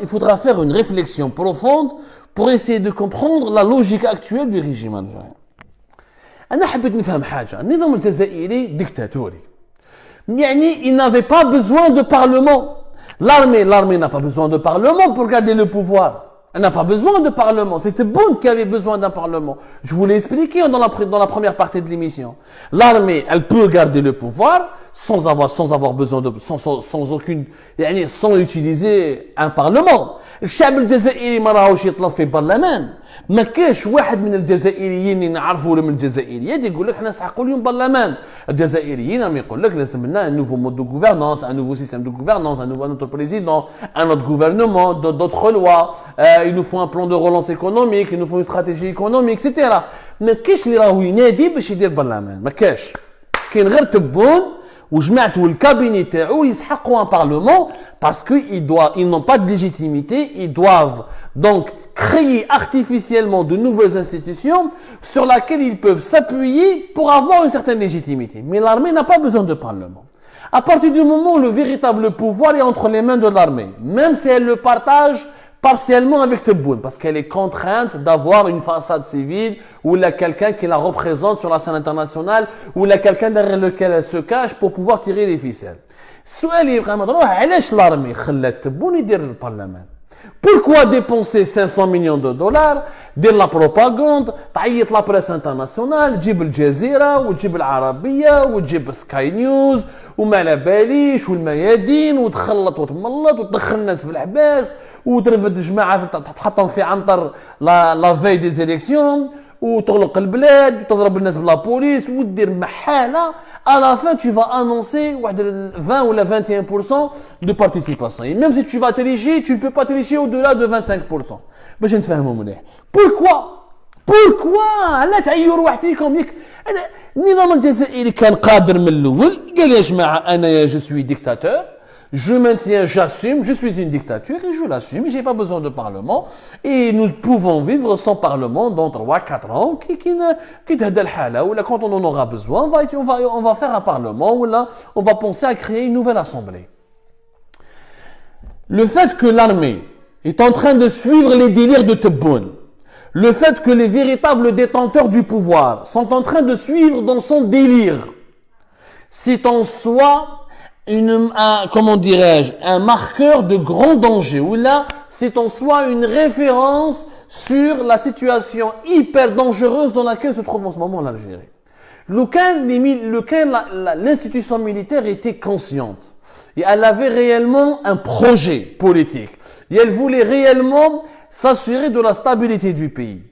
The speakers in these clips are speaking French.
Il faudra faire une réflexion profonde pour essayer de comprendre la logique actuelle du régime algérien. أنا حبيت نفهم حاجة. النظام الجزائري ديكتاتوري. يعني il n'avait pas besoin de parlement. L'armée n'a pas besoin de parlement pour garder le pouvoir. Elle n'a pas besoin de parlement. C'était Tebboune qui avait besoin d'un parlement. Je vous l'ai expliqué dans la première partie de l'émission. L'armée, elle peut garder le pouvoir sans avoir besoin de, sans utiliser un parlement. الشعب الجزائري ما راهوش يطلب في برلمان. ما كاش واحد من الجزائريين اللي نعرفوا من الجزائريات يقول لك حنا نسحقوا اليوم برلمان. الجزائريين راهم يقول لك لازم لنا un nouveau mode de gouvernance, un nouveau système de gouvernance, un autre président, un autre gouvernement, d'autres lois. Il nous faut un plan de relance économique, il nous faut une stratégie économique, etc. ما كاش اللي راهو ينادي باش يدير برلمان. ما كاش. كاين غير تبون وجماعته والكابيني تاعو يسحقوا un parlement parce qu'ils n'ont pas de légitimité, ils doivent donc créer artificiellement de nouvelles institutions sur lesquelles ils peuvent s'appuyer pour avoir une certaine légitimité. Mais l'armée n'a pas besoin de parlement. À partir du moment où le véritable pouvoir est entre les mains de l'armée, même si elle le partage partiellement avec Tebboune, parce qu'elle est contrainte d'avoir une façade civile ou là quelqu'un qui la représente sur la scène internationale ou là quelqu'un derrière lequel elle se cache pour pouvoir tirer les ficelles. السؤال يبقى مطروح علاش l'armée خلات تبون يدير البرلمان؟ Pourquoi dépenser 500 millions de dollars دير لا بروباغوند تعيط لا بريس انترناسيونال تجيب الجزيره وتجيب العربيه وتجيب سكاي نيوز وما على باليش والميادين وتخلط وتملط وتدخل الناس في الحباس وترفد جماعه تحطهم في عنطر لا في دي زيليكسيون وتغلق البلاد وتضرب الناس بلا بوليس ودير محاله à la fin tu vas annoncer 20 ou 21% de participation et même si tu vas tricher tu ne peux pas tricher au-delà de 25% باش نتفاهموا مليح. pourquoi علاش تعيروا وحديكم ياك النظام الجزائري كان قادر من الاول قال يا جماعه انا je suis dictateur. Je maintiens, j'assume, je suis une dictature et je l'assume et j'ai pas besoin de parlement et nous pouvons vivre sans parlement dans 3-4 ans qui تهدى الحالة ou là quand on en aura besoin on va faire un parlement ou là on va penser à créer une nouvelle assemblée. Le fait que l'armée est en train de suivre les délires de Tebboune, le fait que les véritables détenteurs du pouvoir sont en train de suivre dans son délire, c'est en soi un marqueur de grand danger, ou là, c'est en soi une référence sur la situation hyper dangereuse dans laquelle se trouve en ce moment l'Algérie. L'institution militaire était consciente et elle avait réellement un projet politique et elle voulait réellement s'assurer de la stabilité du pays.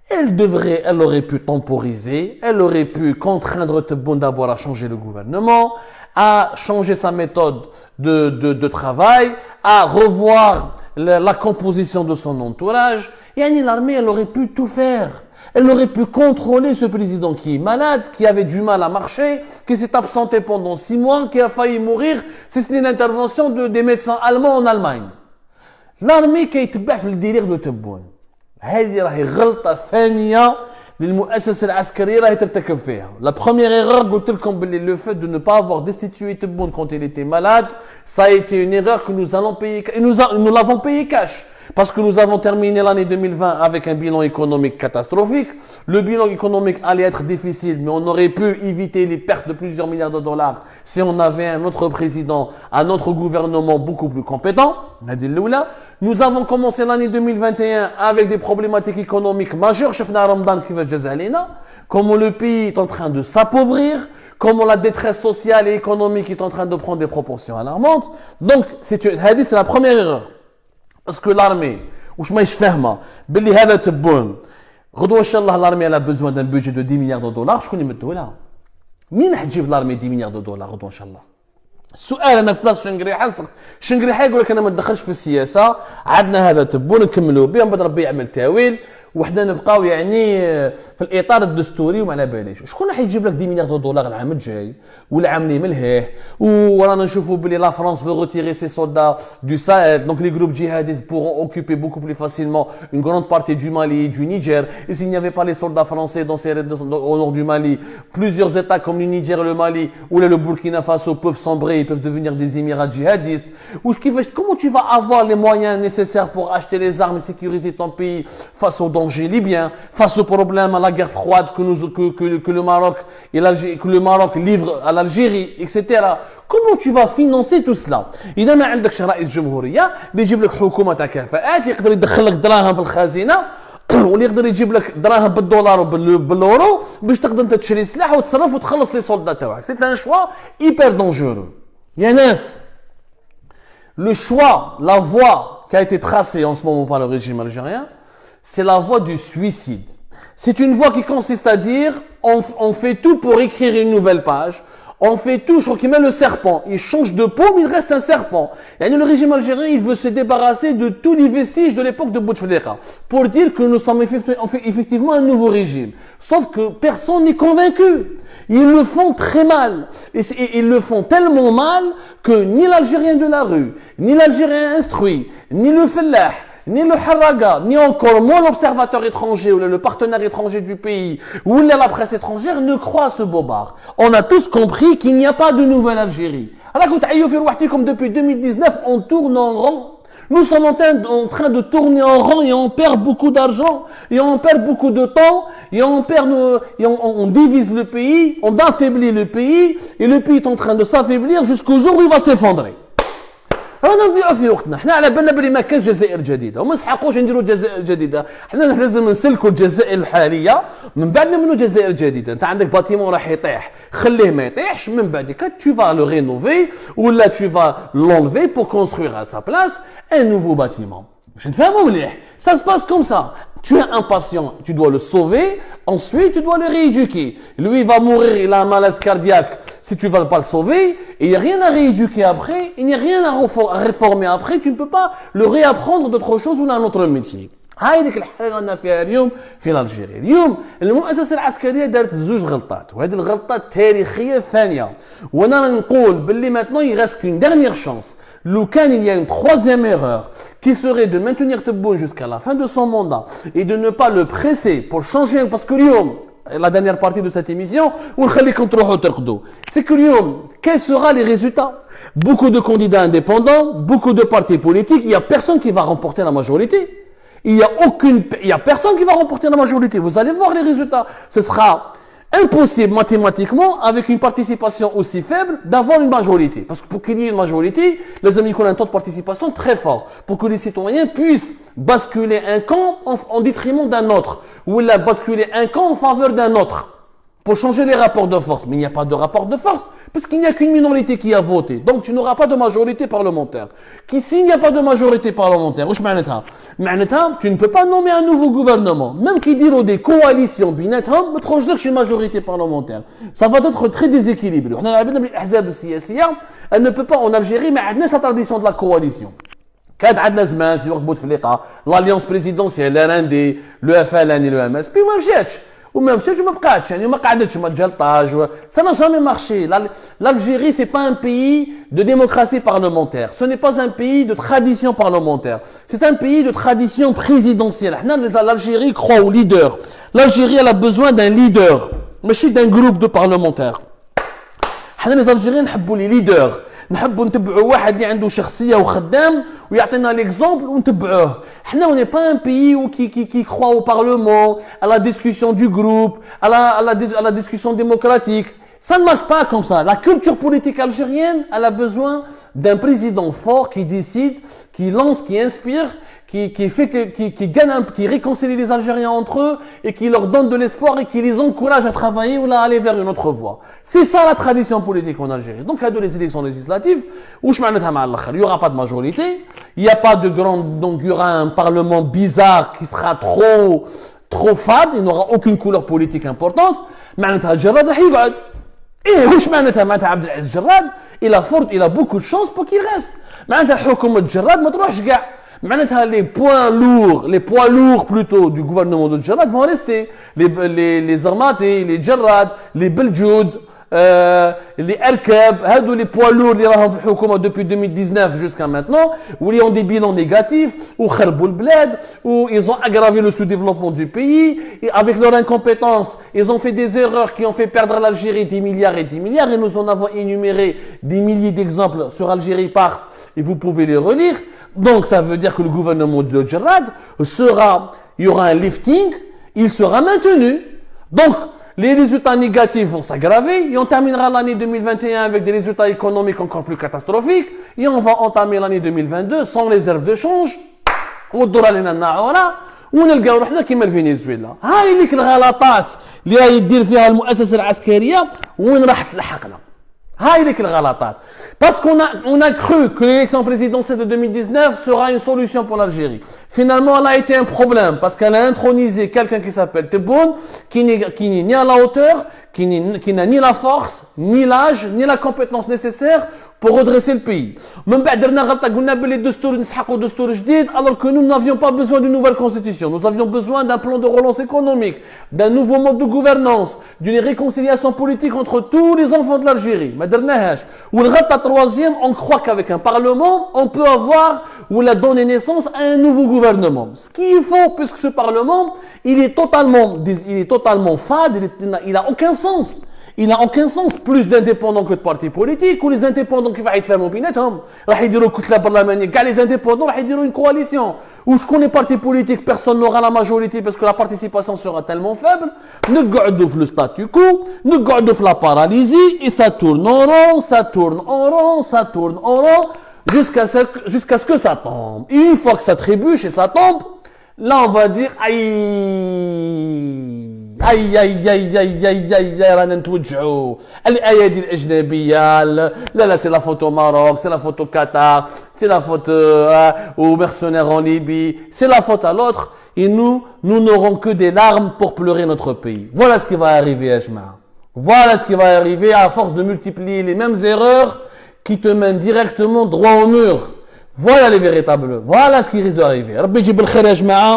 Elle aurait pu temporiser, elle aurait pu contraindre Tebboune d'abord à changer le gouvernement, à changer sa méthode de travail, à revoir la composition de son entourage. Et l'armée, elle aurait pu tout faire. Elle aurait pu contrôler ce président qui est malade, qui avait du mal à marcher, qui s'est absenté pendant 6 mois, qui a failli mourir. C'était l'intervention des médecins allemands en Allemagne. L'armée qui a été في الدير de Tebboune. هذه راهي غلطة ثانية للمؤسسة العسكرية راهي ترتكب فيها. La première erreur قلت لكم باللي le fait de ne pas avoir destitué Tebboune quand il était malade, ça a été une erreur que nous allons payer et nous l'avons payé cash. Parce que nous avons terminé l'année 2020 avec un bilan économique catastrophique. Le bilan économique allait être difficile, mais on aurait pu éviter les pertes de plusieurs milliards de dollars si on avait un autre président, un autre gouvernement beaucoup plus compétent. Nous avons commencé l'année 2021 avec des problématiques économiques majeures. Comment le pays est en train de s'appauvrir, comment la détresse sociale et économique est en train de prendre des proportions alarmantes. Donc, c'est la première erreur. Parce que l'armée, واش ماهيش فاهمه باللي هذا تبون غدوه ان شاء الله l'armée elle a besoin d'un budget de 10 milliards de dollars شكون يمدوا لها؟ مين حتجيب l'armée 10 milliards de dollars غدوه ان شاء الله؟ السؤال انا في بلاصه شنقريحه يقول لك انا ما ندخلش في السياسه عندنا هذا تبون نكملوا به من بعد ربي يعمل تاويل وحنا نبقاو يعني في الاطار الدستوري وما على باليش شكون راح يجيب لك 10 مليار دولار العام الجاي والعام اللي ملهيه ورانا نشوفوا بلي لا فرانس veut retirer ses soldats du Sahel donc les groupes djihadistes pourront occuper beaucoup plus facilement une grande partie du Mali du Niger et s'il n'y avait pas les soldats français au nord du Mali plusieurs états comme le Niger et le Mali ou le Burkina Faso peuvent sombrer ils peuvent devenir des émirats djihadistes comment tu vas avoir les moyens nécessaires pour acheter les armes et sécuriser ton pays face aux dangers libyens, face aux problèmes à la guerre froide que le Maroc livre à l'Algérie, etc. Comment tu vas financer tout cela؟ إذا ما عندكش رئيس جمهورية اللي يجيب لك حكومة كفاءات يقدر يدخل لك دراهم في الخزينة واللي يقدر يجيب لك دراهم بالدولار وباليورو باش تقدر انت تشري سلاح وتصرف وتخلص لي سولدا تاعك. C'est un choix hyper dangereux. يا ناس le choix, la voie qui a été tracée en ce moment par le régime algérien, c'est la voie du suicide. C'est une voie qui consiste à dire on fait tout pour écrire une nouvelle page, on fait tout, je crois qu'il met le serpent, il change de peau mais il reste un serpent. Et le régime algérien, il veut se débarrasser de tous les vestiges de l'époque de Bouteflika pour dire que nous sommes effectivement un nouveau régime. Sauf que personne n'est convaincu. Ils le font très mal. Et ils le font tellement mal que ni l'Algérien de la rue, ni l'Algérien instruit, ni le fellah, ni le haraga, ni encore moins l'observateur étranger ou le partenaire étranger du pays ou la presse étrangère ne croit à ce bobard. On a tous compris qu'il n'y a pas de nouvelle Algérie. Alors comme depuis 2019, on tourne en rond. Nous sommes en train de tourner en rond et on perd beaucoup d'argent et on perd beaucoup de temps et on divise le pays, on affaiblit le pays et le pays est en train de s'affaiblir jusqu'au jour où il va s'effondrer. رانا نضيعوا في وقتنا حنا على بالنا بلي ما كاش جزائر جديده وما نسحقوش نديروا جزائر جديده حنا لازم نسلكوا الجزائر الحاليه من بعد نبنوا جزائر جديده انت عندك باتيمون راح يطيح خليه ما يطيحش من بعد tu vas le rénover ou là tu vas l'enlever pour construire à sa place un nouveau bâtiment باش نفهموا مليح ça se passe comme ça tu es un patient tu dois le sauver ensuite tu dois le rééduquer lui il va mourir il a un malaise cardiaque si tu ne vas pas le sauver et il n'y a rien à rééduquer après il n'y a rien à réformer après tu ne peux pas le réapprendre d'autre chose ou d'un autre métier هاي ديك الحاله اللي رانا فيها اليوم في الجزائر اليوم المؤسسه العسكريه دارت زوج غلطات وهذه الغلطات تاريخيه ثانيه وانا نقول باللي maintenant il reste qu'une dernière chance لو كان il y a une troisième erreur qui serait de maintenir Tebboune jusqu'à la fin de son mandat et de ne pas le presser pour changer parce que اليوم la dernière partie de cette émission ونخليكم تروحوا ترقدوا c'est que اليوم quels seront les résultats beaucoup de candidats indépendants beaucoup de partis politiques il y a personne qui va remporter la majorité il y a personne qui va remporter la majorité vous allez voir les résultats ce sera impossible mathématiquement avec une participation aussi faible d'avoir une majorité parce que pour qu'il y ait une majorité les amis ont un taux de participation très fort pour que les citoyens puissent basculer un camp en détriment d'un autre ou basculer un camp en faveur d'un autre pour changer les rapports de force mais il n'y a pas de rapport de force parce qu'il n'y a qu'une minorité qui a voté donc tu n'auras pas de majorité parlementaire s'il n'y a pas de majorité parlementaire tu ne peux pas nommer un nouveau gouvernement même qui diront des coalitions بيناتهم ما تخرجلكش une majorité parlementaire ça va être très déséquilibré elle ne peut pas en Algérie mais عندنا la tradition de la coalition كانت عندنا زمان في وقت بوتفليقه l'alliance présidentielle l'RND le FLN et le MS puis ما مشاتش وما مشاتش وما بقاتش يعني ما قعدتش ما تجلطاش ça n'a jamais marché l'Algérie c'est pas un pays de démocratie parlementaire ce n'est pas un pays de tradition parlementaire c'est un pays de tradition présidentielle l'Algérie croit au leader l'Algérie elle a besoin d'un leader ماشي d'un groupe de parlementaires حنا les Algériens نحبوا les leaders نحبوا نتبعوا واحد اللي عنده شخصيه وخدام ويعطينا l'exemple ونتبعوه حنا on n'est pas un pays qui croit au parlement à la discussion du groupe à la discussion démocratique ça ne marche pas comme ça la culture politique algérienne elle a besoin d'un président fort qui décide qui lance qui inspire qui gagne qui réconcilie les Algériens entre eux et qui leur donne de l'espoir et qui les encourage à travailler ou à aller vers une autre voie. C'est ça la tradition politique en Algérie. Donc, il y a les élections législatives, où il n'y aura pas de majorité, il n'y a pas de grande, donc il y aura un parlement bizarre qui sera trop fade, il n'aura aucune couleur politique importante. Et واش معناتها عبد العزيز الجراد il a beaucoup de chance pour qu'il reste. معناتها حكومة الجراد ما تروحش كاع معناتها les poids lourds plutôt du gouvernement de Djerrad vont rester. Les armatés, les Djerrad, les Beljoud, les Erkab, les poids lourds اللي راهم في الحكومة depuis 2019 jusqu'à maintenant, où ils ont des bilans négatifs, où خربوا البلاد, où ils ont aggravé le sous-développement du pays, et avec leur incompétence, ils ont fait des erreurs qui ont fait perdre à l'Algérie 10 milliards et 10 milliards, et nous en avons énuméré des milliers d'exemples sur Algérie Part, et vous pouvez les relire. Donc ça veut dire que le gouvernement de Djerrad il y aura un lifting, il sera maintenu. Donc les résultats négatifs vont s'aggraver et on terminera l'année 2021 avec des résultats économiques encore plus catastrophiques et on va entamer l'année 2022 sans réserve de change. والدور علينا الناعورة ونلقاو روحنا كيما الفنزويلا. هاي ليك الغلطات اللي راهي يدير فيها المؤسسة العسكرية وين راح تلحقنا. هاي ليك الغلطات. Parce qu'on a cru que l'élection présidentielle de 2019 sera une solution pour l'Algérie. Finalement, elle a été un problème parce qu'elle a intronisé quelqu'un qui s'appelle Tebboune, qui n'est ni à la hauteur, qui n'a ni la force, ni l'âge, ni la compétence nécessaire pour redresser le pays. من بعد درنا غلطة قلنا باللي الدستور نسحقوا دستور جديد alors que nous n'avions pas besoin d'une nouvelle constitution. Nous avions besoin d'un plan de relance économique, d'un nouveau mode de gouvernance, d'une réconciliation politique entre tous les enfants de l'Algérie. ما درناهاش. والغلطة troisième, on croit qu'avec un parlement, on peut avoir ou la donner naissance à un nouveau gouvernement. Ce qu'il faut, puisque ce parlement, il est totalement fade, il n'a aucun sens. Il n'a aucun sens plus d'indépendants que de partis politiques ou les indépendants qui vont يتفاهموا بيناتهم راح يديروا كتلة برلمانية كاع les indépendants راح يديروا une coalition où شكون les partis politiques personne n'aura la majorité parce que la participation sera tellement faible نقعدوا في le statu quo نقعدوا في la paralysie et ça tourne en rond ça tourne en rond ça tourne en rond jusqu'à ce que ça tombe et une fois que ça trébuche et ça tombe là on va dire رانا نتوجعوا الايادي الاجنبيه لا c'est la faute au Maroc c'est la faute au Qatar c'est la faute aux mercenaires en Libye c'est la faute à l'autre et nous n'aurons que des larmes pour pleurer notre pays. Voilà ce qui va arriver يا جماعه. Voilà ce qui va arriver à force de multiplier les mêmes erreurs qui te mènent directement droit au mur. Voilà les véritables. Voilà ce qui risque d'arriver. ربي يجيب الخير يا جماعه.